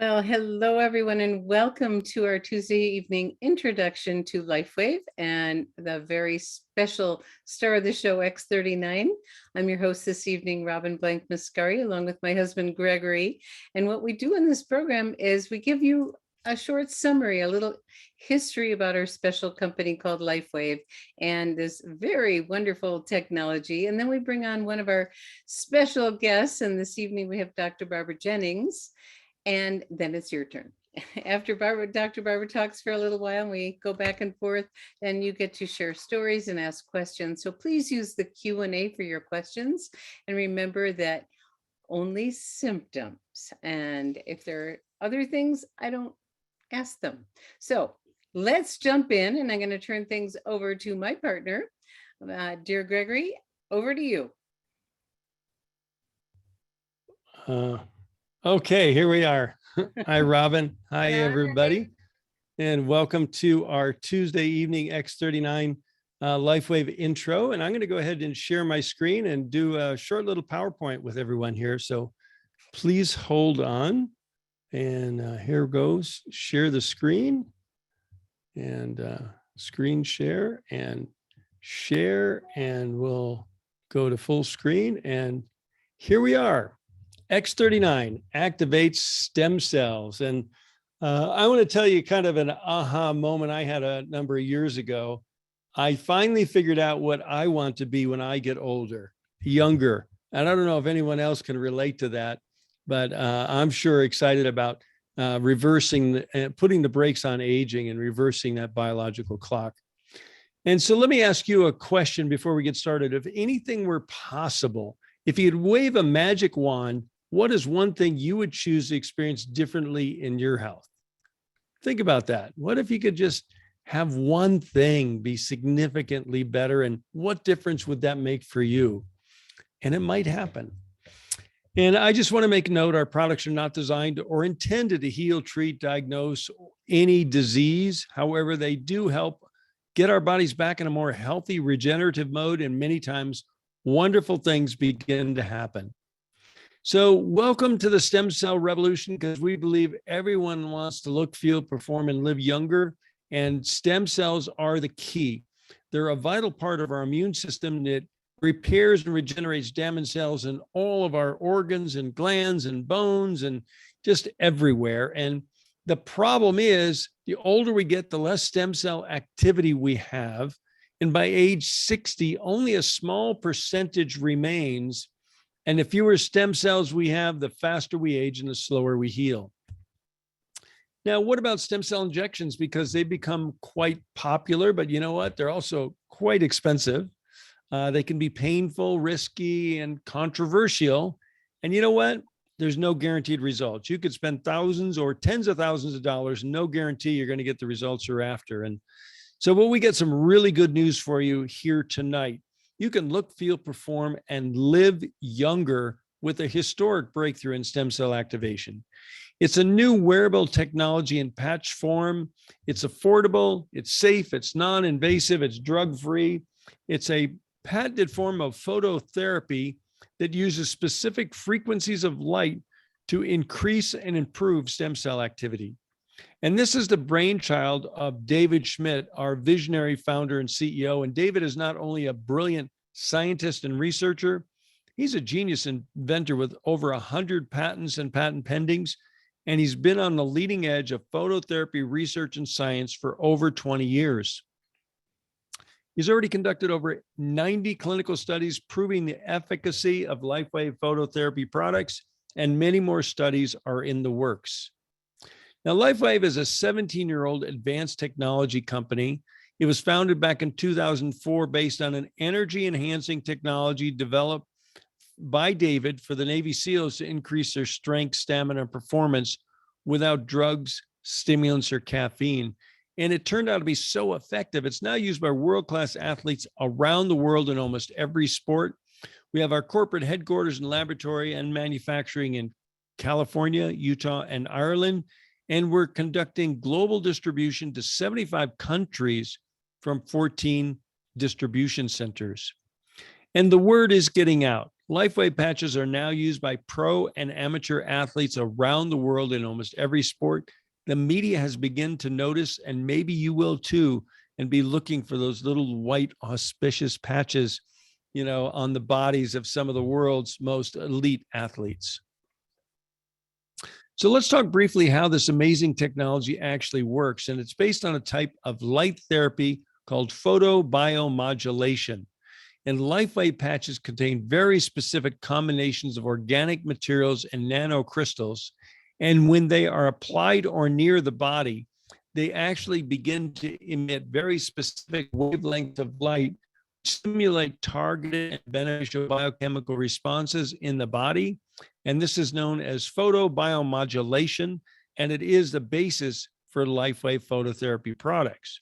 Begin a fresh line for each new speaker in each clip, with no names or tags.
Well, hello everyone, and welcome to our Tuesday evening introduction to LifeWave and the very special star of the show, X39. I'm your host this evening, Robin Blank Mascari, along with my husband, Gregory. And what we do in this program is we give you a short summary, a little history about our special company called LifeWave and this very wonderful technology. And then we bring on one of our special guests. And this evening we have Dr. Barbara Jennings. And then it's your turn. After Dr. Barbara talks for a little while, we go back and forth, and you get to share stories and ask questions. So please use the Q&A for your questions. And remember that only symptoms. And if there are other things, I don't ask them. So let's jump in, and I'm going to turn things over to my partner. Dear Gregory, over to you.
Okay, here we are. Hi, Robin. Hi, everybody. And welcome to our Tuesday evening X39 LifeWave intro. And I'm going to go ahead and share my screen and do a short little PowerPoint with everyone here. So please hold on. And here goes. Share the screen and screen share, and we'll go to full screen. And here we are. X39 activates stem cells. And I want to tell you kind of an aha moment I had a number of years ago. I finally figured out what I want to be when I get older, younger. And I don't know if anyone else can relate to that, but I'm sure excited about reversing, putting the brakes on aging and reversing that biological clock. And so let me ask you a question before we get started. If anything were possible, if you'd wave a magic wand, what is one thing you would choose to experience differently in your health? Think about that. What if you could just have one thing be significantly better, and what difference would that make for you? And it might happen. And I just want to make note, our products are not designed or intended to heal, treat, diagnose any disease. However, they do help get our bodies back in a more healthy, regenerative mode, and many times wonderful things begin to happen. So welcome to the stem cell revolution, because we believe everyone wants to look, feel, perform, and live younger. And stem cells are the key. They're a vital part of our immune system that repairs and regenerates damaged cells in all of our organs and glands and bones and just everywhere. And the problem is, the older we get, the less stem cell activity we have. And by age 60, only a small percentage remains. And the fewer stem cells we have, the faster we age and the slower we heal. Now, what about stem cell injections? Because they become quite popular, but you know what? They're also quite expensive. They can be painful, risky, and controversial. And you know what? There's no guaranteed results. You could spend thousands or tens of thousands of dollars, no guarantee you're going to get the results you're after. And so we get some really good news for you here tonight. You can look, feel, perform, and live younger with a historic breakthrough in stem cell activation. It's a new wearable technology in patch form. It's affordable, it's safe, it's non-invasive, it's drug-free. It's a patented form of phototherapy that uses specific frequencies of light to increase and improve stem cell activity. And this is the brainchild of David Schmidt, our visionary founder and CEO. And David is not only a brilliant scientist and researcher, he's a genius inventor with over 100 patents and patent pendings. And he's been on the leading edge of phototherapy research and science for over 20 years. He's already conducted over 90 clinical studies proving the efficacy of LifeWave phototherapy products, and many more studies are in the works. Now, LifeWave is a 17-year-old advanced technology company. It was founded back in 2004 based on an energy-enhancing technology developed by David for the Navy SEALs to increase their strength, stamina, and performance without drugs, stimulants, or caffeine. And it turned out to be so effective. It's now used by world-class athletes around the world in almost every sport. We have our corporate headquarters and laboratory and manufacturing in California, Utah, and Ireland. And we're conducting global distribution to 75 countries from 14 distribution centers. And the word is getting out. LifeWave patches are now used by pro and amateur athletes around the world in almost every sport. The media has begun to notice, and maybe you will too, and be looking for those little white auspicious patches, on the bodies of some of the world's most elite athletes. So let's talk briefly how this amazing technology actually works. And it's based on a type of light therapy called photobiomodulation. And LifeWave patches contain very specific combinations of organic materials and nanocrystals. And when they are applied or near the body, they actually begin to emit very specific wavelengths of light, stimulate targeted and beneficial biochemical responses in the body. And this is known as photobiomodulation, and it is the basis for LifeWave phototherapy products.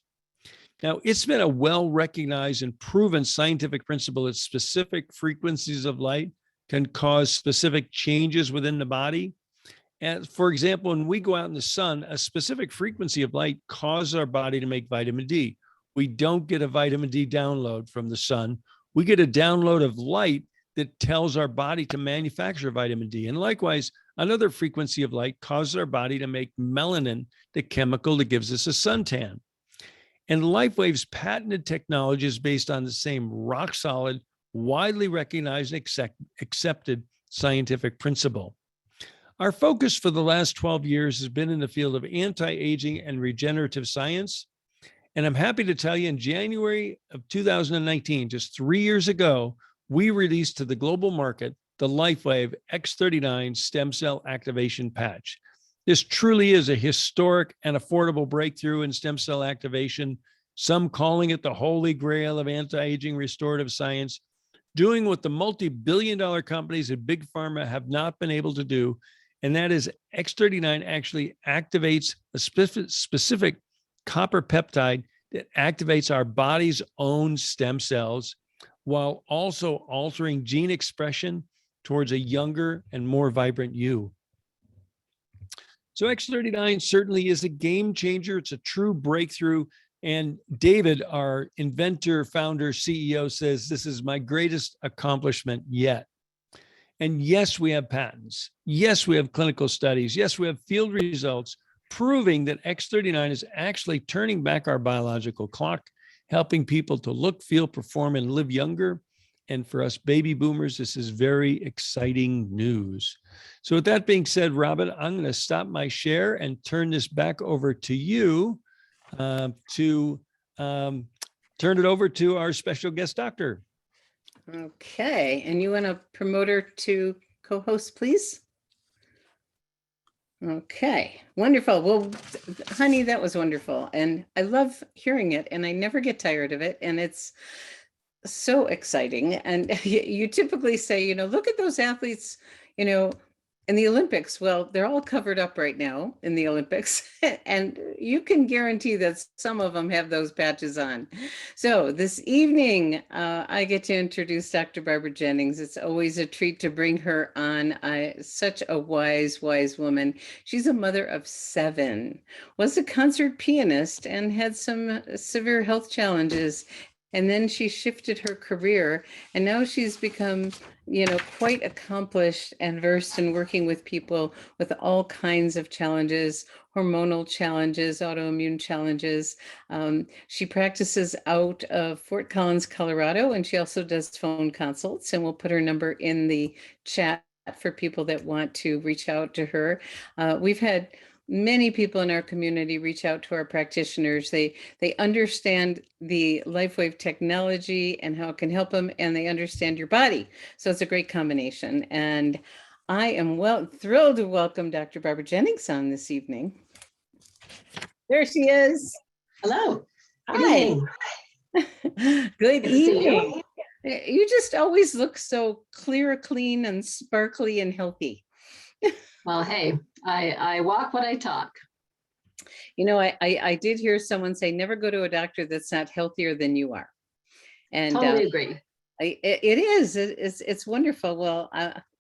Now, it's been a well-recognized and proven scientific principle that specific frequencies of light can cause specific changes within the body. And for example, when we go out in the sun, a specific frequency of light causes our body to make vitamin D. We don't get a vitamin D download from the sun. We get a download of light that tells our body to manufacture vitamin D. And likewise, another frequency of light causes our body to make melanin, the chemical that gives us a suntan. And LifeWave's patented technology is based on the same rock solid, widely recognized and accepted scientific principle. Our focus for the last 12 years has been in the field of anti-aging and regenerative science. And I'm happy to tell you in January of 2019, just 3 years ago, we released to the global market the LifeWave X39 stem cell activation patch. This truly is a historic and affordable breakthrough in stem cell activation, some calling it the holy grail of anti-aging restorative science, doing what the multi-billion-dollar companies at Big Pharma have not been able to do, and that is X39 actually activates a specific copper peptide that activates our body's own stem cells while also altering gene expression towards a younger and more vibrant you. So X39 certainly is a game changer. It's a true breakthrough. And David, our inventor, founder, CEO, says this is my greatest accomplishment yet. And yes, we have patents. Yes, we have clinical studies. Yes, we have field results proving that X39 is actually turning back our biological clock, helping people to look, feel, perform, and live younger. And for us baby boomers, this is very exciting news. So with that being said, Robin, I'm going to stop my share and turn this back over to you to turn it over to our special guest doctor.
Okay. And you want to promote her to co-host, please? Okay. Wonderful. Well, honey, that was wonderful. And I love hearing it, and I never get tired of it. And it's so exciting. And you typically say, look at those athletes, in the Olympics. Well, they're all covered up right now in the Olympics, and you can guarantee that some of them have those patches on. So this evening, I get to introduce Dr. Barbara Jennings. It's always a treat to bring her on. Such a wise woman. She's a mother of 7, was a concert pianist, and had some severe health challenges. And then she shifted her career, and now she's become, quite accomplished and versed in working with people with all kinds of challenges, hormonal challenges, autoimmune challenges. She practices out of Fort Collins, Colorado, and she also does phone consults, and we'll put her number in the chat for people that want to reach out to her. We've had many people in our community reach out to our practitioners. They understand the LifeWave technology and how it can help them, and they understand your body. So it's a great combination. And I am thrilled to welcome Dr. Barbara Jennings on this evening. There she is.
Hello.
Hi. Good evening. You just always look so clear, clean, and sparkly and healthy.
Well, hey, I walk what I talk.
I did hear someone say, never go to a doctor that's not healthier than you are. And
totally agree.
It is. It's wonderful. Well,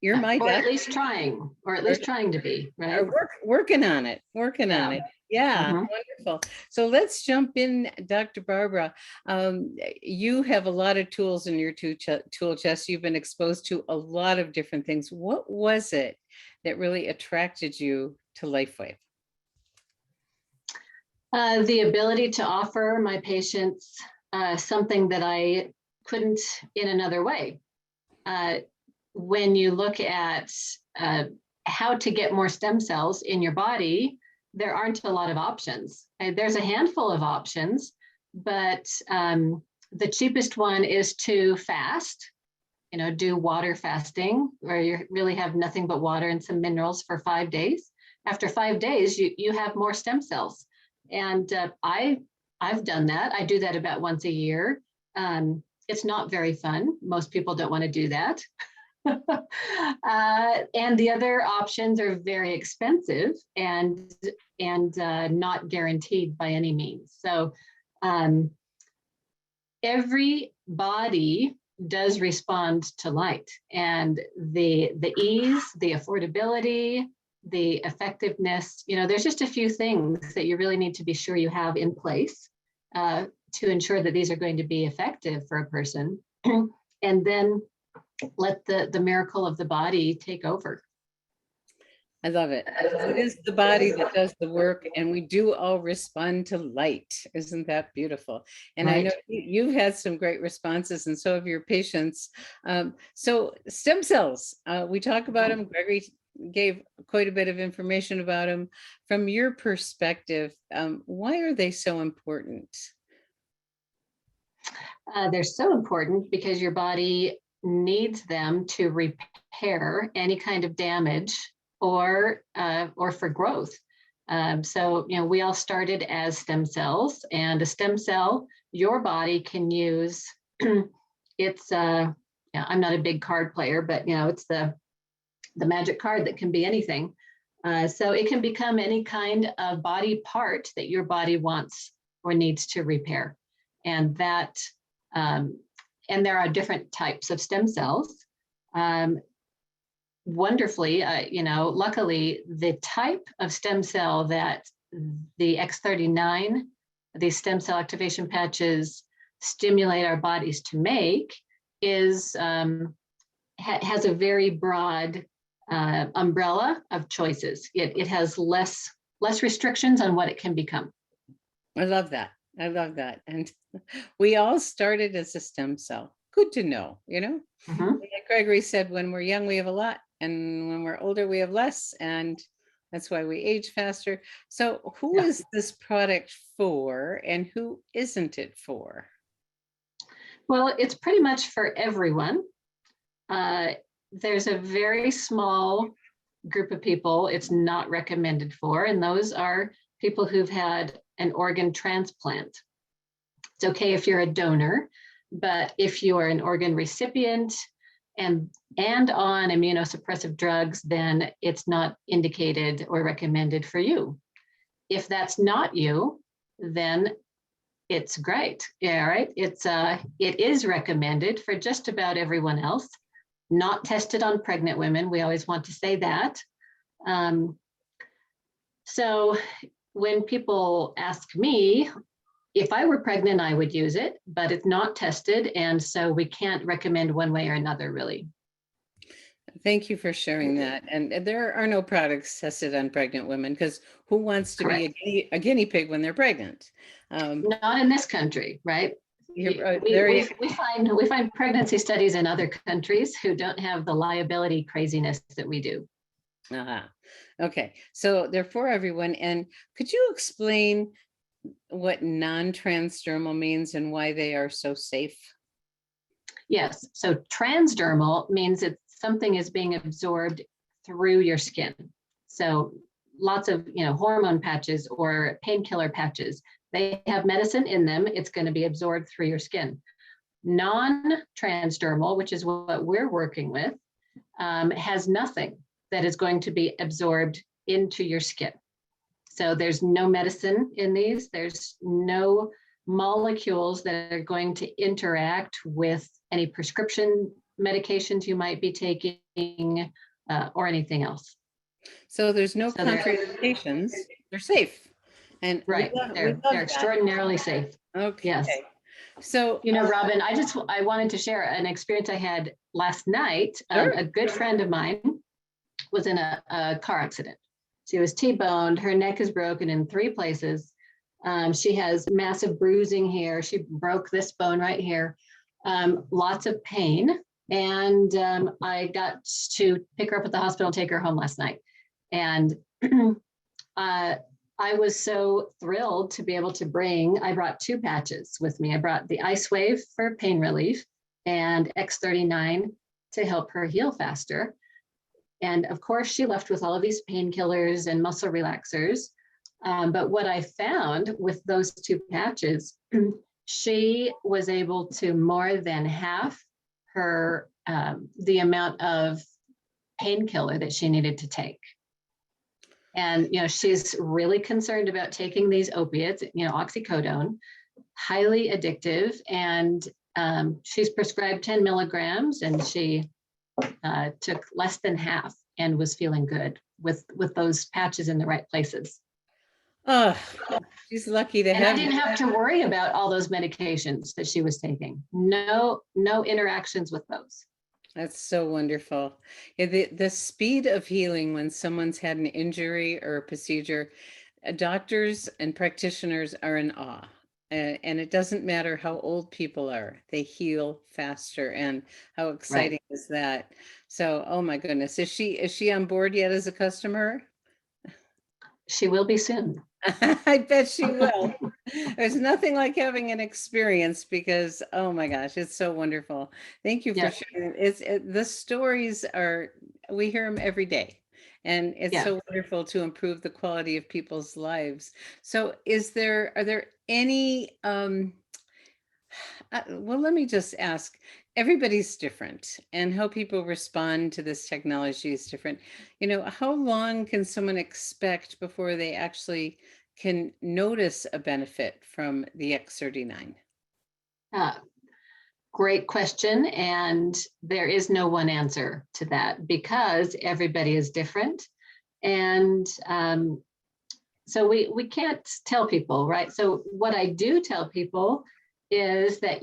you're my
Or at
doctor.
least trying, or at least trying to be, right?
Working on it. Working on
Yeah.
it. Yeah,
Mhm.
wonderful. So let's jump in, Dr. Barbara. You have a lot of tools in your tool chest. You've been exposed to a lot of different things. What was it that really attracted you to LifeWave?
The ability to offer my patients something that I couldn't in another way. When you look at how to get more stem cells in your body, there aren't a lot of options. There's a handful of options, but the cheapest one is to fast, do water fasting, where you really have nothing but water and some minerals for 5 days. After 5 days, you have more stem cells. And I've done that. I do that about once a year. It's not very fun. Most people don't want to do that. And the other options are very expensive and not guaranteed by any means. So every body does respond to light, and the ease, the affordability, the effectiveness, there's just a few things that you really need to be sure you have in place to ensure that these are going to be effective for a person. And then let the miracle of the body take over.
I love it. It is the body that does the work, and we do all respond to light. Isn't that beautiful? And I know
Right.
you've had some great responses, and so have your patients. So stem cells, we talk about them. Gregory gave quite a bit of information about them. From your perspective, why are they so important?
They're so important because your body needs them to repair any kind of damage or for growth. So we all started as stem cells, and a stem cell your body can use. It's I'm not a big card player, but it's the magic card that can be anything. So it can become any kind of body part that your body wants or needs to repair, and that. And there are different types of stem cells. Wonderfully, luckily, the type of stem cell that the X39, these stem cell activation patches, stimulate our bodies to make is has a very broad umbrella of choices. It has less restrictions on what it can become.
I love that. I love that. And we all started as a stem cell. Good to know,
Mhm.
Like Gregory said, when we're young, we have a lot. And when we're older, we have less. And that's why we age faster. So who
Yeah.
is this product for and who isn't it for?
Well, it's pretty much for everyone. There's a very small group of people it's not recommended for, and those are people who've had an organ transplant. It's okay if you're a donor, but if you are an organ recipient and on immunosuppressive drugs, then it's not indicated or recommended for you. If that's not you, then it's great. Yeah, right. It is recommended for just about everyone else. Not tested on pregnant women. We always want to say that. So when people ask me, if I were pregnant, I would use it, but it's not tested. And so we can't recommend one way or another, really.
Thank you for sharing that. And there are no products tested on pregnant women because who wants to
Correct.
be a guinea pig when they're pregnant?
Not in this country, right? We find pregnancy studies in other countries who don't have the liability craziness that we do.
Okay, so they're for everyone. And could you explain what non-transdermal means and why they are so safe?
Yes, so transdermal means that something is being absorbed through your skin. So lots of hormone patches or painkiller patches, they have medicine in them. It's going to be absorbed through your skin. Non-transdermal, which is what we're working with, has nothing that is going to be absorbed into your skin. So there's no medicine in these. There's no molecules that are going to interact with any prescription medications you might be taking or anything else.
So there's no
So they're-
contraindications. They're safe. And
Right,
we
they're
love that.
extraordinarily safe.
Okay.
Yes.
So,
You know, Robin, I wanted to share an experience I had last night.
Sure.
A good friend of mine was in a car accident. She was T-boned, her neck is broken in 3 places. She has massive bruising here. She broke this bone right here. Lots of pain. And I got to pick her up at the hospital, take her home last night. And I was so thrilled to be able to I brought 2 patches with me. I brought the Ice Wave for pain relief and X39 to help her heal faster. And of course, she left with all of these painkillers and muscle relaxers. But what I found with those 2 patches, she was able to more than half her the amount of painkiller that she needed to take. And, you know, she's really concerned about taking these opiates, you know, oxycodone, highly addictive. And she's prescribed 10 milligrams and she took less than half and was feeling good with those patches in the right places.
oh, she's lucky to
And I
have
didn't have to worry about all those medications that she was taking. No interactions with those.
That's so wonderful. Yeah, the speed of healing when someone's had an injury or a procedure, doctors and practitioners are in awe. And it doesn't matter how old people are, they heal faster. And how exciting is that? So, oh my goodness, is she on board yet as a customer?
She will be soon.
I bet she will. There's nothing like having an experience because, oh my gosh, it's so wonderful. Thank you for
Yeah.
sharing. The stories are, we hear them every day. And it's
Yeah.
so wonderful to improve the quality of people's lives. So are there any, well, let me just ask, everybody's different and how people respond to this technology is different. You know, how long can someone expect before they actually can notice a benefit from the X39?
Great question. And there is no one answer to that because everybody is different. And so we can't tell people, right? So what I do tell people is that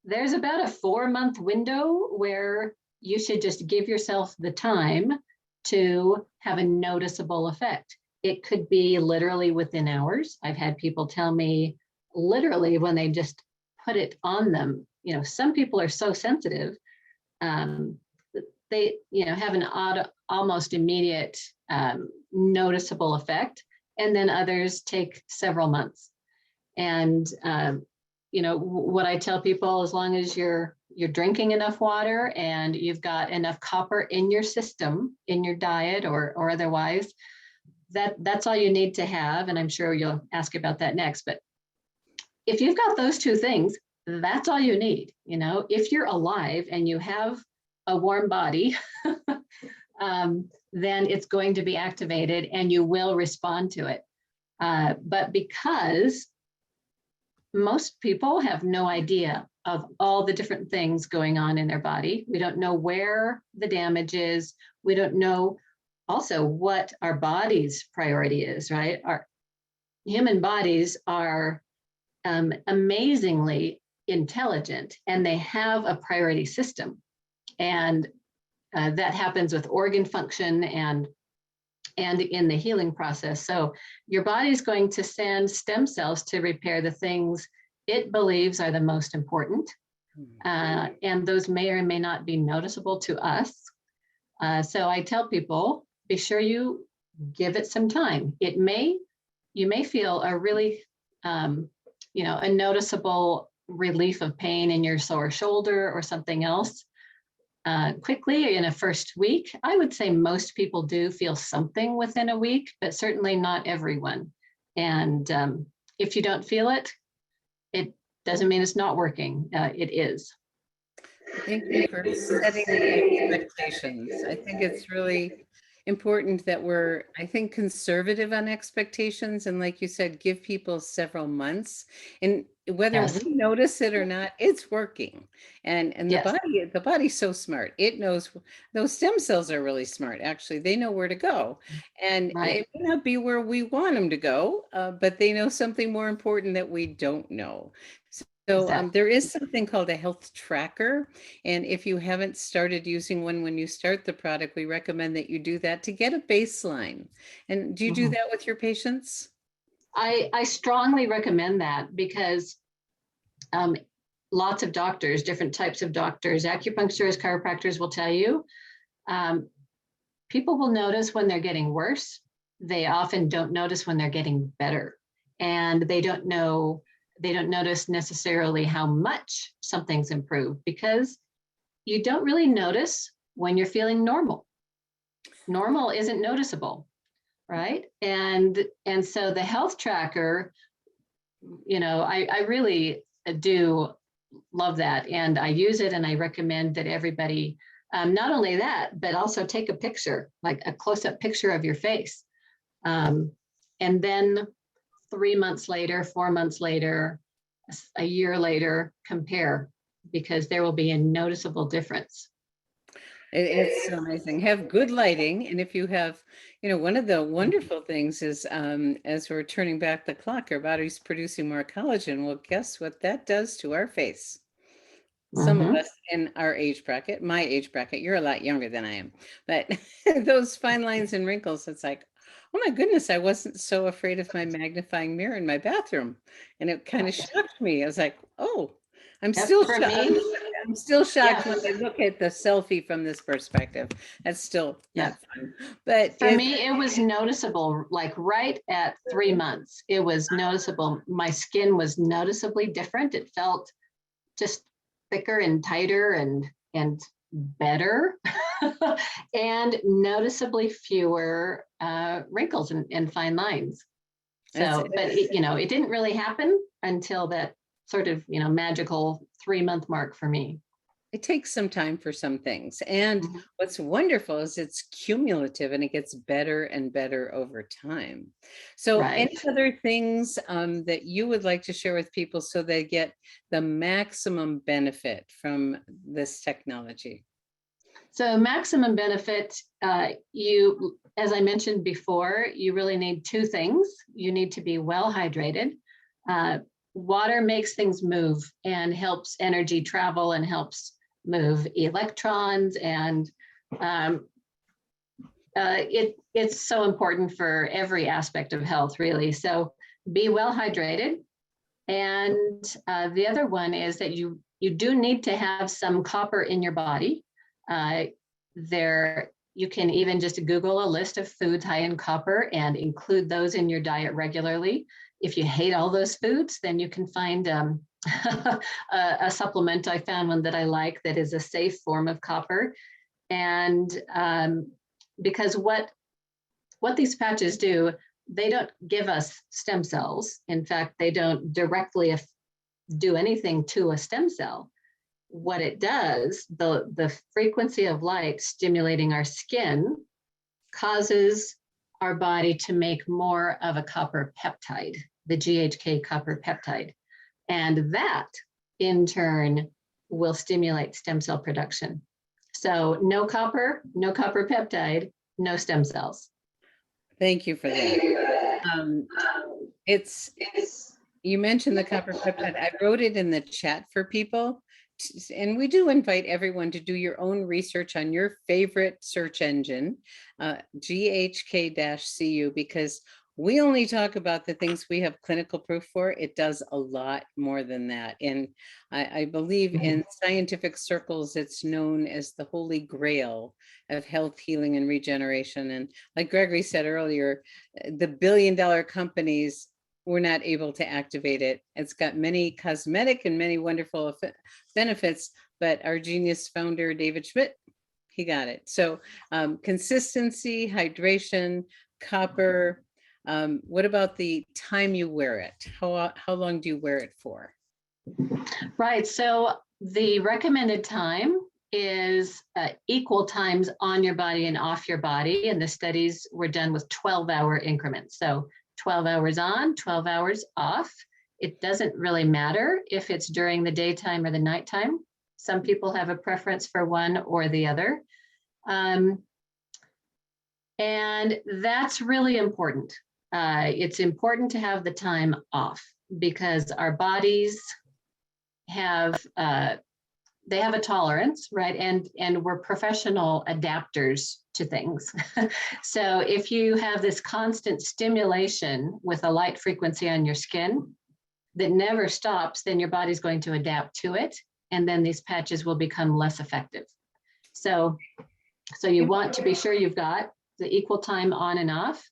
there's about a 4-month window where you should just give yourself the time to have a noticeable effect. It could be literally within hours. I've had people tell me literally when they just put it on them. You know, some people are so sensitive, they, you know, have an almost immediate noticeable effect, and then others take several months. And you know, what I tell people, as long as you're drinking enough water and you've got enough copper in your system, in your diet or otherwise, that's all you need to have. And I'm sure you'll ask about that next. But if you've got those 2 things, that's all you need. You know, if you're alive and you have a warm body, then it's going to be activated and you will respond to it. But because most people have no idea of all the different things going on in their body, we don't know where the damage is. We don't know also what our body's priority is, right? Our human bodies are amazingly intelligent and they have a priority system. And that happens with organ function and in the healing process. So your body is going to send stem cells to repair the things it believes are the most important. And those may or may not be noticeable to us. So I tell people, be sure you give it some time. You may feel a really, you know, a noticeable relief of pain in your sore shoulder or something else. Quickly in a first week. I would say most people do feel something within a week, but certainly not everyone. And if you don't feel it, it doesn't mean it's not working. It is.
Thank you for setting the expectations. I think it's really, important that we're, I think, conservative on expectations. And like you said, give people several months. And whether
Yes.
we notice it or not, it's working. And
Yes.
the body's so smart. It knows those stem cells are really smart. Actually, they know where to go. And
Right.
it may not be where we want them to go, but they know something more important that we don't know. So
Exactly.
there is something called a health tracker. And if you haven't started using one when you start the product, we recommend that you do that to get a baseline. And do you do
Mhm.
that with your patients?
I strongly recommend that because um, lots of doctors, different types of doctors, acupuncturists, chiropractors will tell you, um, people will notice when they're getting worse. They often don't notice when they're getting better. And they don't notice necessarily how much something's improved because you don't really notice when you're feeling normal. Normal isn't noticeable, right? And so the health tracker, I really do love that. And I use it and I recommend that everybody, not only that, but also take a picture, like a close-up picture of your face. And then 3 months later, 4 months later, a year later, compare because there will be a noticeable difference.
It's so amazing. Have good lighting. And if you have, one of the wonderful things is as we're turning back the clock, our body's producing more collagen. Well, guess what that does to our face? Some of
Mhm.
us in our age bracket, my age bracket, you're a lot younger than I am, but those fine lines and wrinkles, it's like, oh my goodness, I wasn't so afraid of my magnifying mirror in my bathroom. And it kind of
Right.
shocked me. I was like, oh, I'm
Yep.
still
For
shocked.
me,
I'm still shocked when
yes,
I look at the selfie from this perspective. That's still
yes.
not fun. But
For me, it was noticeable, like right at 3 months, it was noticeable. My skin was noticeably different. It felt just thicker and tighter and better, and noticeably fewer wrinkles and fine lines.
it's,
So, but it didn't really happen until that sort of magical 3 month mark for me.
it takes some time for some things. And
Mhm.
what's wonderful is it's cumulative and it gets better and better over time. So,
Right.
any other things that you would like to share with people so they get the maximum benefit from this technology?
So maximum benefit, as I mentioned before, you really need two things. You need to be well hydrated. Uh, Water makes things move and helps energy travel and helps move electrons, and um, it's so important for every aspect of health, really. So be well hydrated. And the other one is that you do need to have some copper in your body. Uh, you can even just Google a list of foods high in copper and include those in your diet regularly. If you hate all those foods, then you can find a supplement. I found one that I like that is a safe form of copper. And because what these patches do, they don't give us stem cells. In fact, they don't directly do anything to a stem cell. What it does, the frequency of light stimulating our skin causes our body to make more of a copper peptide, the GHK copper peptide. And that in turn will stimulate stem cell production. So no copper peptide, no stem cells.
Thank you for that. Um, it's You mentioned the copper peptide. I wrote it in the chat for people. And we do invite everyone to do your own research on your favorite search engine, GHK-CU, because we only talk about the things we have clinical proof for. It does a lot more than that. And I believe in scientific circles, it's known as the holy grail of health, healing, and regeneration. And like Gregory said earlier, the billion-dollar companies were not able to activate it. It's got many cosmetic and many wonderful benefits, but our genius founder, David Schmidt, he got it. So consistency, hydration, copper. What about the time you wear it? How long do you wear it for?
Right. So the recommended time is equal times on your body and off your body. And the studies were done with 12-hour increments. So 12 hours on, 12 hours off. It doesn't really matter if it's during the daytime or the nighttime. Some people have a preference for one or the other. And that's really important. It's important to have the time off because our bodies have they have a tolerance, right? And we're professional adapters to things. So if you have this constant stimulation with a light frequency on your skin that never stops, then your body's going to adapt to it. And then these patches will become less effective. So you want to be sure you've got the equal time on and off.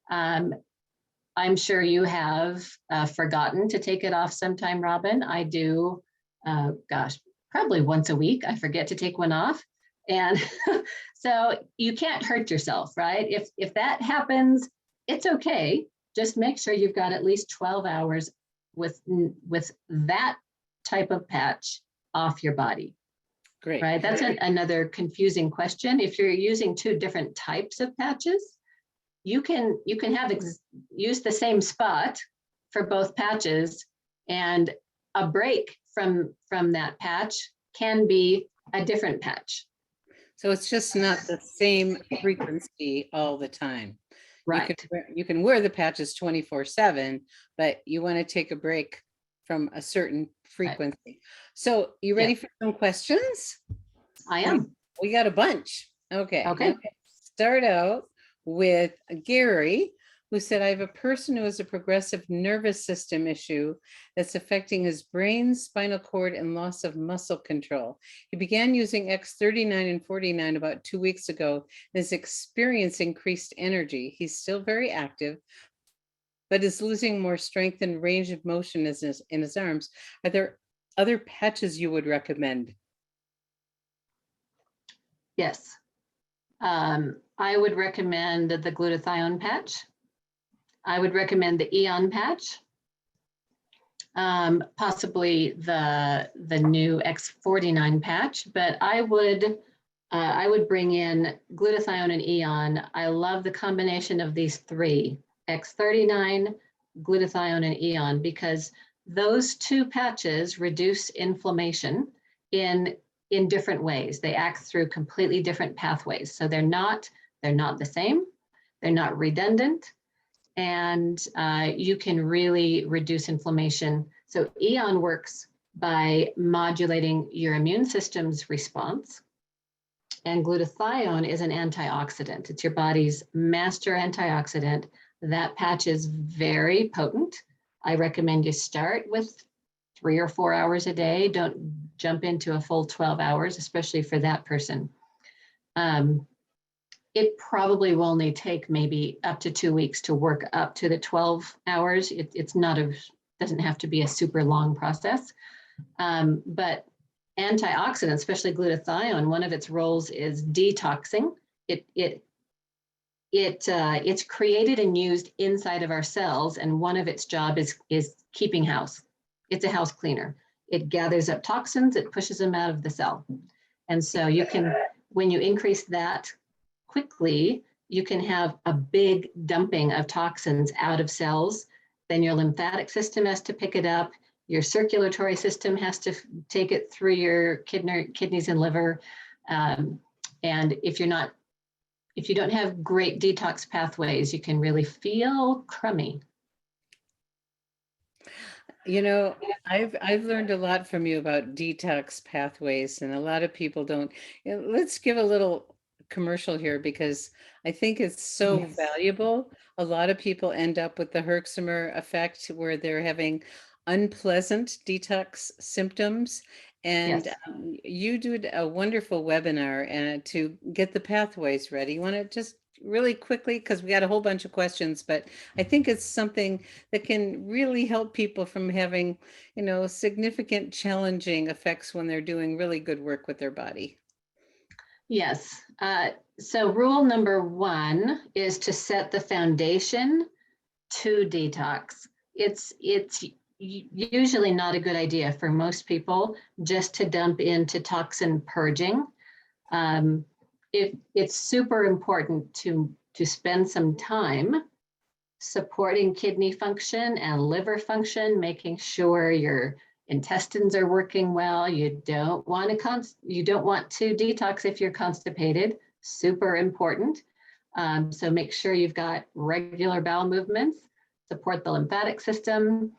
I'm sure you have forgotten to take it off sometime, Robin. I do, probably once a week, I forget to take one off. And so you can't hurt yourself, right? If that happens, it's okay. Just make sure you've got at least 12 hours with that type of patch off your body.
Great.
Right, that's another confusing question. If you're using two different types of patches, you can use the same spot for both patches, and a break from that patch can be a different patch.
So it's just not the same frequency all the time.
Right.
You can wear the patches 24/7, but you want to take a break from a certain frequency. Right. So you ready for some questions?
I am.
We got a bunch. Okay.
Okay.
Start out with Gary, who said, I have a person who has a progressive nervous system issue that's affecting his brain, spinal cord, and loss of muscle control. He began using X39 and 49 about 2 weeks ago and is experiencing increased energy. He's still very active, but is losing more strength and range of motion in his arms. Are there other patches you would recommend?
Yes. I would recommend the glutathione patch. I would recommend the Eon patch, possibly the new X49 patch, but I would bring in glutathione and Eon. I love the combination of these three, X39, glutathione, and Eon, because those two patches reduce inflammation in different ways. They act through completely different pathways. So they're not the same, they're not redundant, and you can really reduce inflammation. So Eon works by modulating your immune system's response, and glutathione is an antioxidant. It's your body's master antioxidant. That patch is very potent. I recommend you start with 3 or 4 hours a day. Don't jump into a full 12 hours, especially for that person. It probably will only take maybe up to 2 weeks to work up to the 12 hours. It's not doesn't have to be a super long process. But antioxidants, especially glutathione, one of its roles is detoxing. It's created and used inside of our cells, and one of its job is keeping house. It's a house cleaner. It gathers up toxins, it pushes them out of the cell. And so you can, when you increase that quickly, you can have a big dumping of toxins out of cells. Then your lymphatic system has to pick it up. Your circulatory system has to take it through your kidneys and liver. And if you don't have great detox pathways, you can really feel crummy.
You know, I've learned a lot from you about detox pathways, and a lot of people don't. Let's give a little commercial here because I think it's so valuable. A lot of people end up with the Herxheimer effect where they're having unpleasant detox symptoms. And you did a wonderful webinar to get the pathways ready. You want to just really quickly, because we got a whole bunch of questions, but I think it's something that can really help people from having, significant challenging effects when they're doing really good work with their body.
Yes. So rule number 1 is to set the foundation to detox. It's usually not a good idea for most people just to dump into toxin purging. It's super important to spend some time supporting kidney function and liver function, making sure your intestines are working well. You don't want to detox if you're constipated. Super important. So make sure you've got regular bowel movements, support the lymphatic system.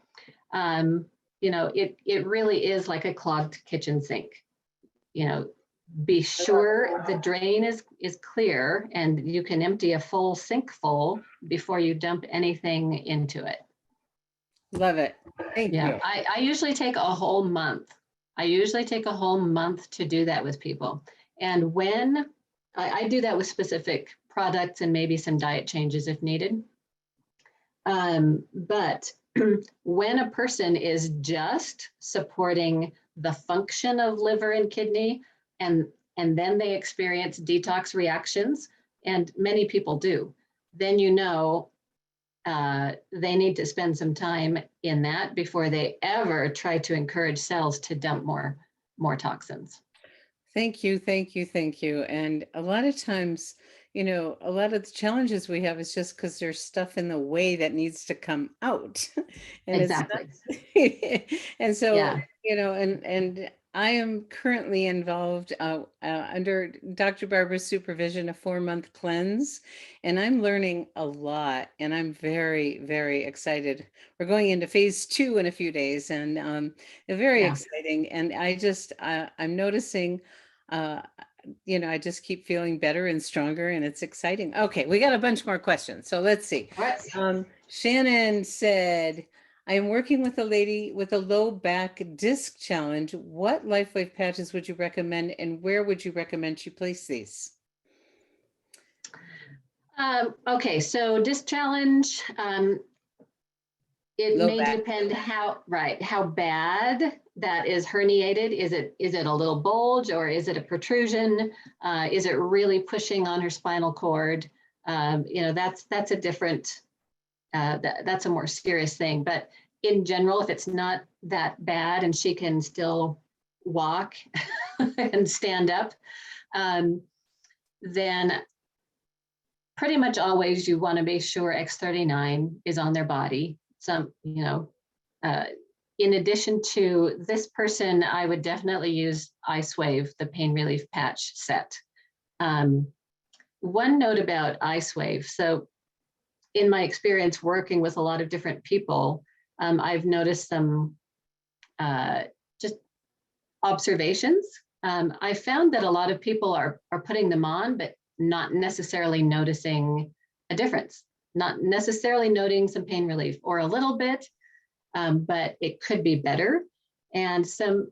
It really is like a clogged kitchen sink. Be sure the drain is clear and you can empty a full sink full before you dump anything into it.
Love it. Thank you.
I usually take a whole month. To do that with people. And when I do that with specific products and maybe some diet changes if needed. But when a person is just supporting the function of liver and kidney, and then they experience detox reactions, and many people do, then they need to spend some time in that before they ever try to encourage cells to dump more toxins.
Thank you. And a lot of times, a lot of the challenges we have is just because there's stuff in the way that needs to come out. And
exactly.
And so,
Yeah.
And I am currently involved under Dr. Barbara's supervision, a 4-month cleanse, and I'm learning a lot, and I'm very, very excited. We're going into phase 2 in a few days, and very exciting. And I'm noticing, I just keep feeling better and stronger, and it's exciting. Okay, we got a bunch more questions, so let's see. Shannon said, I am working with a lady with a low back disc challenge. What LifeWave patches would you recommend, and where would you recommend she place these?
Okay, so disc challenge, it may depend how bad that is herniated. Is it a little bulge, or is it a protrusion? Is it really pushing on her spinal cord? That's a different, that's a more serious thing. But in general, if it's not that bad and she can still walk and stand up, then pretty much always you want to be sure X39 is on their body. In addition to this person, I would definitely use IceWave, the pain relief patch set. One note about IceWave. So in my experience working with a lot of different people, I've noticed some just observations. I found that a lot of people are putting them on, but not necessarily noticing a difference, not necessarily noting some pain relief, or a little bit, but it could be better. And some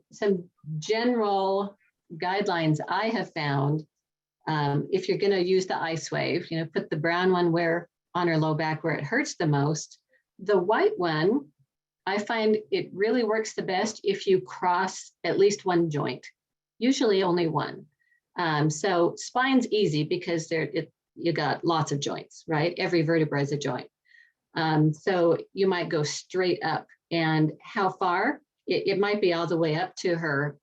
general guidelines I have found, if you're going to use the IceWave, put the brown one on her low back where it hurts the most. The white one, I find it really works the best if you cross at least one joint, usually only one. So spine's easy because you got lots of joints, right? Every vertebra is a joint. So you might go straight up, and how far? It might be all the way up to her,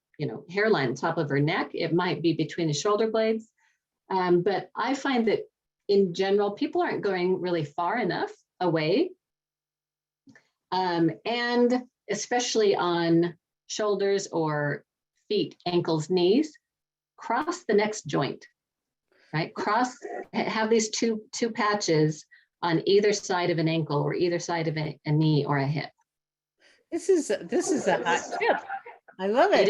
hairline, top of her neck. It might be between the shoulder blades. But I find that in general, people aren't going really far enough away. And especially on shoulders or feet, ankles, knees, cross the next joint, right? Have these two patches on either side of an ankle or either side of a knee or a hip.
This is a hot tip. I love it.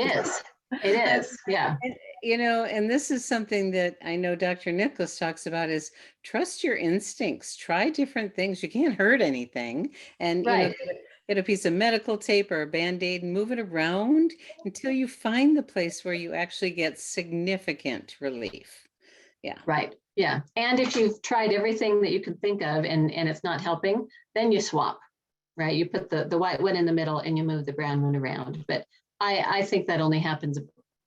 It is, yeah.
And this is something that I know Dr. Nicholas talks about, is trust your instincts, try different things. You can't hurt anything. And, get a piece of medical tape or a Band-Aid and move it around until you find the place where you actually get significant relief. Yeah.
Right. Yeah. And if you've tried everything that you can think of and it's not helping, then you swap, right? You put the white one in the middle and you move the brown one around. But I think that only happens,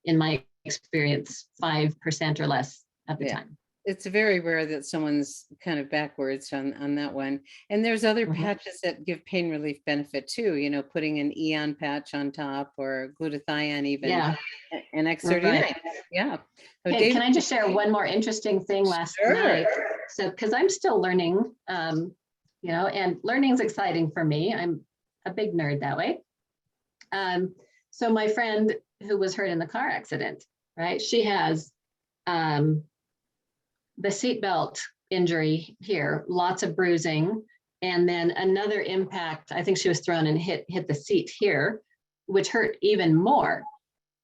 in my experience, 5% or less of the time.
it's very rare that someone's kind of backwards on that one. And there's other
Mhm.
patches that give pain relief benefit too, putting an Eon patch on top or glutathione even,
Yeah,
and X39. Yeah. So
okay, can
David,
I just share one more interesting thing last
sure.
night? So, because I'm still learning, and learning is exciting for me. I'm a big nerd that way. So my friend who was hurt in the car accident, right? She has the seatbelt injury here, lots of bruising, and then another impact. I think she was thrown and hit the seat here, which hurt even more.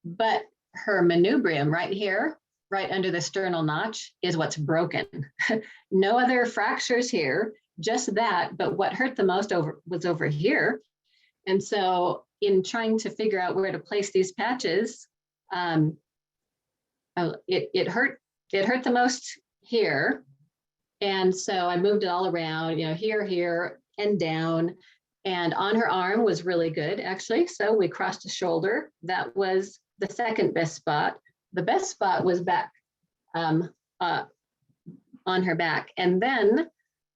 But her manubrium right here, right under the sternal notch, is what's broken. No other fractures here, just that. But what hurt the most was over here. And so in trying to figure out where to place these patches, it hurt the most here. And so I moved it all around, here, and down. And on her arm was really good, actually. So we crossed the shoulder. That was the second best spot. The best spot was back on her back. And then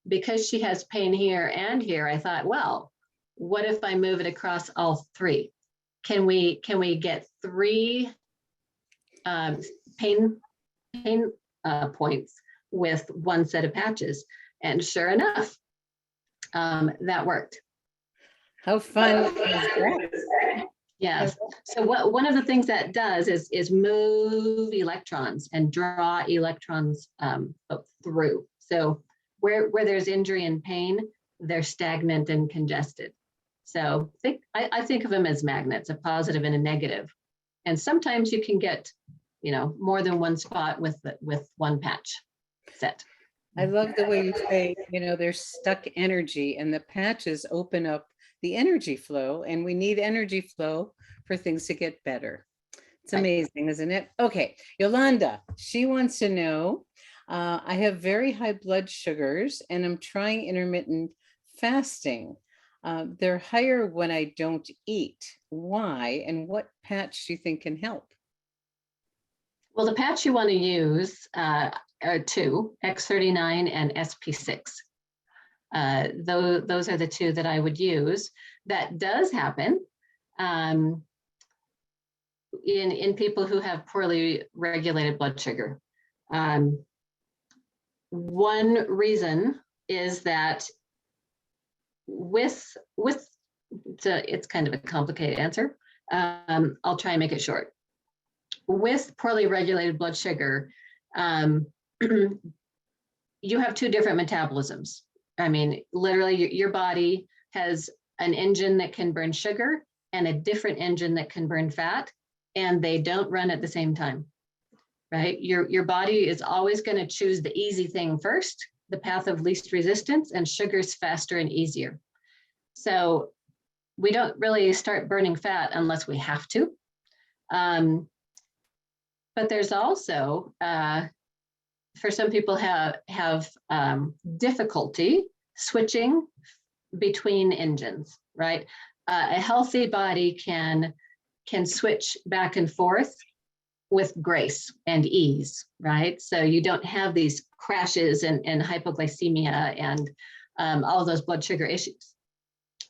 because she has pain here and here, I thought, well, what if I move it across all three? Can we get three pain points with one set of patches? And sure enough, that worked.
How fun is that?
Yes. So one of the things that does is move electrons and draw electrons through. So where there's injury and pain, they're stagnant and congested. So I think of them as magnets, a positive and a negative. And sometimes you can get, more than one spot with one patch set.
I love the way you say, there's stuck energy and the patches open up the energy flow, and we need energy flow for things to get better. It's amazing, isn't it? Okay, Yolanda, she wants to know, I have very high blood sugars and I'm trying intermittent fasting. They're higher when I don't eat. Why? And what patch do you think can help?
Well, the patch you want to use are two, X39 and SP6. Those are the two that I would use. That does happen in people who have poorly regulated blood sugar. One reason is that it's kind of a complicated answer. I'll try and make it short. With poorly regulated blood sugar, you have two different metabolisms. I mean, literally, your body has an engine that can burn sugar and a different engine that can burn fat, and they don't run at the same time, right? Your body is always going to choose the easy thing first, the path of least resistance, and sugar's faster and easier. So we don't really start burning fat unless we have to. But there's also, for some people have difficulty switching between engines, right? A healthy body can switch back and forth with grace and ease, right? So you don't have these crashes and hypoglycemia and all those blood sugar issues.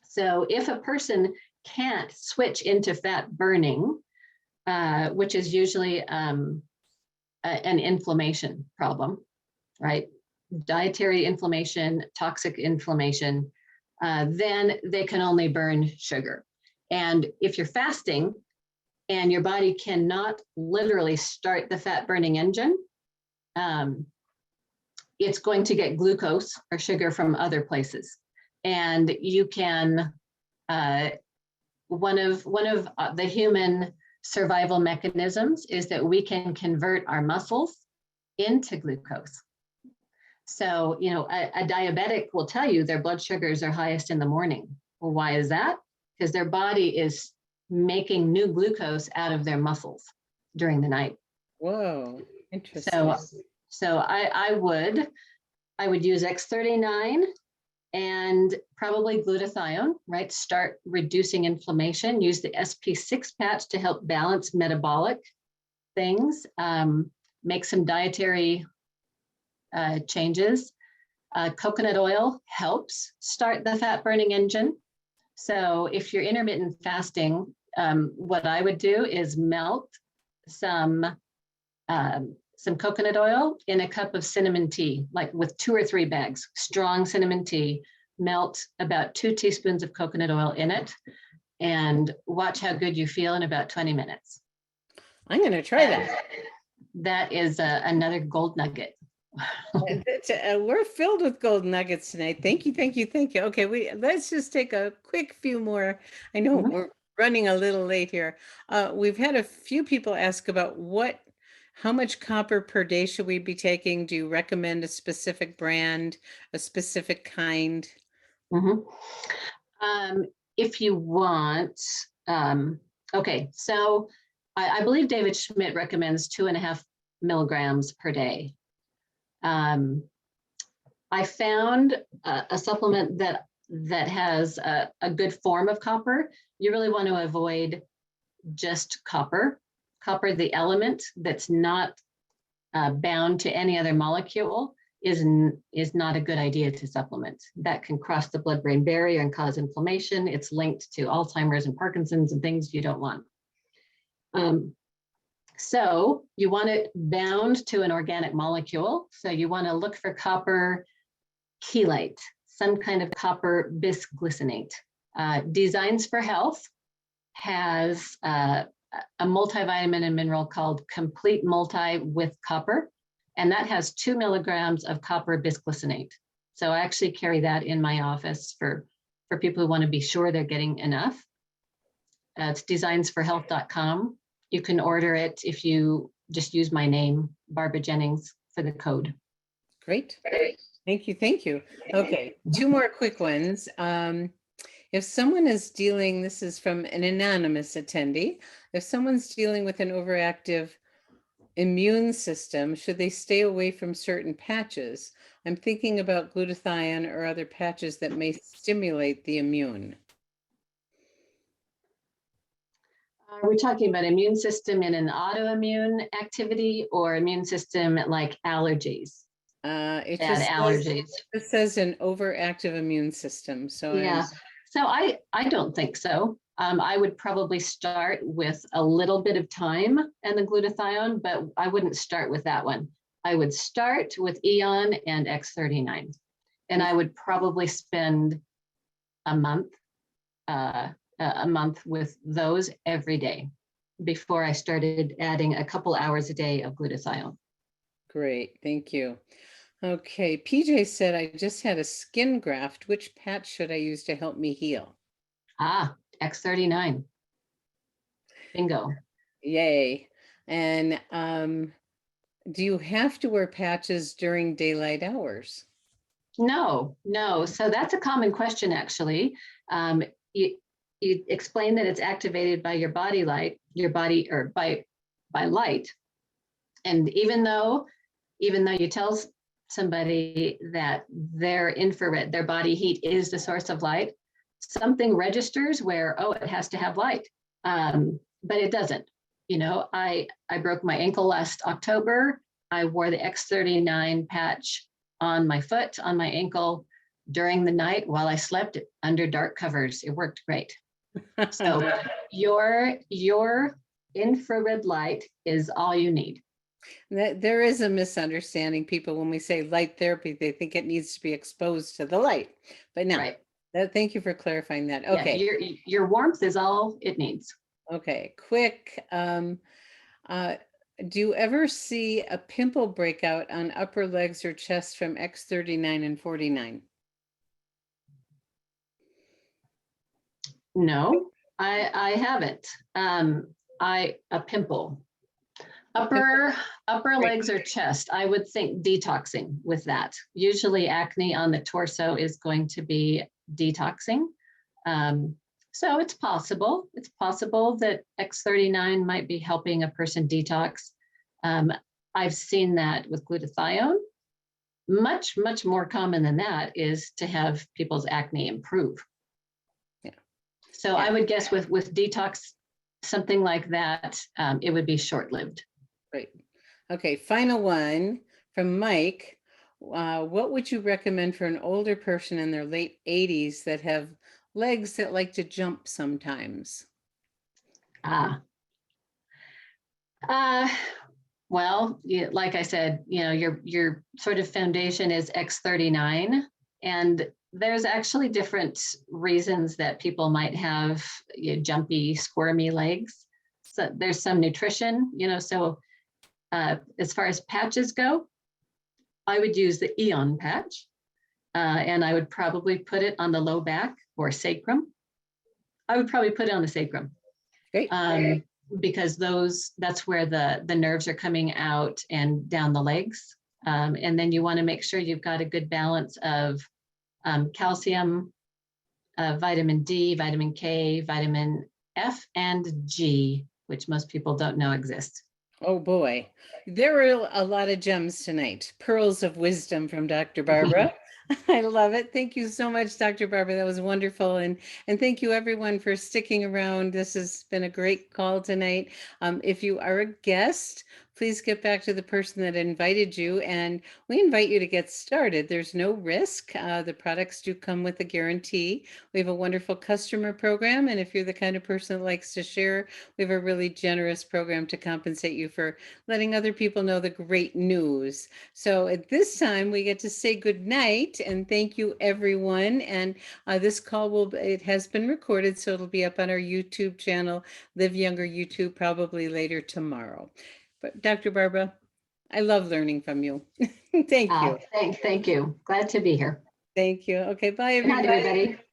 So if a person can't switch into fat burning, which is usually an inflammation problem, right? Dietary inflammation, toxic inflammation, then they can only burn sugar. And if you're fasting and your body cannot literally start the fat burning engine, it's going to get glucose or sugar from other places. And you can, one of the human survival mechanisms is that we can convert our muscles into glucose. So, a diabetic will tell you their blood sugars are highest in the morning. Well, why is that? Because their body is making new glucose out of their muscles during the night.
Whoa, interesting.
So I would use X39 and probably glutathione, right? Start reducing inflammation, use the SP6 patch to help balance metabolic things, make some dietary changes. Coconut oil helps start the fat burning engine. So if you're intermittent fasting, what I would do is melt some coconut oil in a cup of cinnamon tea, like with 2 or 3 bags, strong cinnamon tea, melt about 2 teaspoons of coconut oil in it, and watch how good you feel in about 20 minutes.
I'm going to try that.
That is another gold nugget.
We're filled with gold nuggets tonight. Thank you, thank you, thank you. Okay, let's just take a quick few more. I know we're running a little late here. We've had a few people ask about how much copper per day should we be taking? Do you recommend a specific brand, a specific kind?
If you want, okay, so I believe David Schmidt recommends 2.5 milligrams per day. I found a supplement that has a good form of copper. You really want to avoid just copper. Copper, the element that's not bound to any other molecule, is not a good idea to supplement. That can cross the blood-brain barrier and cause inflammation. It's linked to Alzheimer's and Parkinson's and things you don't want. So you want it bound to an organic molecule. So you want to look for copper chelate, some kind of copper bisglycinate. Designs for Health has a multivitamin and mineral called Complete Multi with Copper, and that has 2 milligrams of copper bisglycinate. So I actually carry that in my office for people who want to be sure they're getting enough. It's designsforhealth.com. You can order it if you just use my name, Barbara Jennings, for the code.
Great. Thank you. Thank you. Okay, 2 more quick ones. If someone is dealing, this is from an anonymous attendee, if someone's dealing with an overactive immune system, should they stay away from certain patches? I'm thinking about glutathione or other patches that may stimulate the immune.
Are we talking about immune system in an autoimmune activity or immune system like allergies?
It says an overactive immune system. So
yeah, so I don't think so. I would probably start with a little bit of thyme and the glutathione, but I wouldn't start with that one. I would start with Eon and X39, and I would probably spend a month with those every day before I started adding a couple hours a day of glutathione.
Great, thank you. Okay, PJ said, I just had a skin graft. Which patch should I use to help me heal?
X39. Bingo.
Yay. And do you have to wear patches during daylight hours?
No. So that's a common question, actually. You explain that it's activated by your body light, by light. And even though you tell somebody that their infrared, their body heat is the source of light, something registers where, it has to have light, but it doesn't. I broke my ankle last October. I wore the X39 patch on my foot, on my ankle during the night while I slept under dark covers. It worked great. So your infrared light is all you need.
There is a misunderstanding. People, when we say light therapy, they think it needs to be exposed to the light, but no.
Right.
Thank you for clarifying that. Okay.
Yeah, your warmth is all it needs.
Okay, quick. Do you ever see a pimple breakout on upper legs or chest from X39 and 49?
No, I haven't. A pimple. Upper legs or chest, I would think detoxing with that. Usually acne on the torso is going to be detoxing. So it's possible. It's possible that X39 might be helping a person detox. I've seen that with glutathione. Much, much more common than that is to have people's acne improve.
Yeah.
So I would guess with detox, something like that, it would be short-lived.
Great. Okay, final one from Mike. what would you recommend for an older person in their late 80s that have legs that like to jump sometimes?
Ah, uh, well, like I said, your sort of foundation is X39, and there's actually different reasons that people might have jumpy, squirmy legs. So there's some nutrition, so as far as patches go, I would use the Eon patch, and I would probably put it on the low back or sacrum. I would probably put it on the sacrum.
Great.
Because that's where the nerves are coming out and down the legs. And then you want to make sure you've got a good balance of calcium, vitamin D, vitamin K, vitamin F, and G, which most people don't know exist.
Oh boy, there were a lot of gems tonight. Pearls of wisdom from Dr. Barbara. I love it. Thank you so much, Dr. Barbara. That was wonderful. And thank you everyone for sticking around. This has been a great call tonight. If you are a guest, please get back to the person that invited you, and we invite you to get started. There's no risk. The products do come with a guarantee. We have a wonderful customer program, and if you're the kind of person that likes to share, we have a really generous program to compensate you for letting other people know the great news. So at this time, we get to say good night and thank you, everyone. And this call it has been recorded, so it'll be up on our YouTube channel, Live Younger YouTube, probably later tomorrow. But Dr. Barbara, I love learning from you. Thank you.
Thank you. Glad to be here.
Thank you. Okay, bye,
Good night,
everybody.
everybody.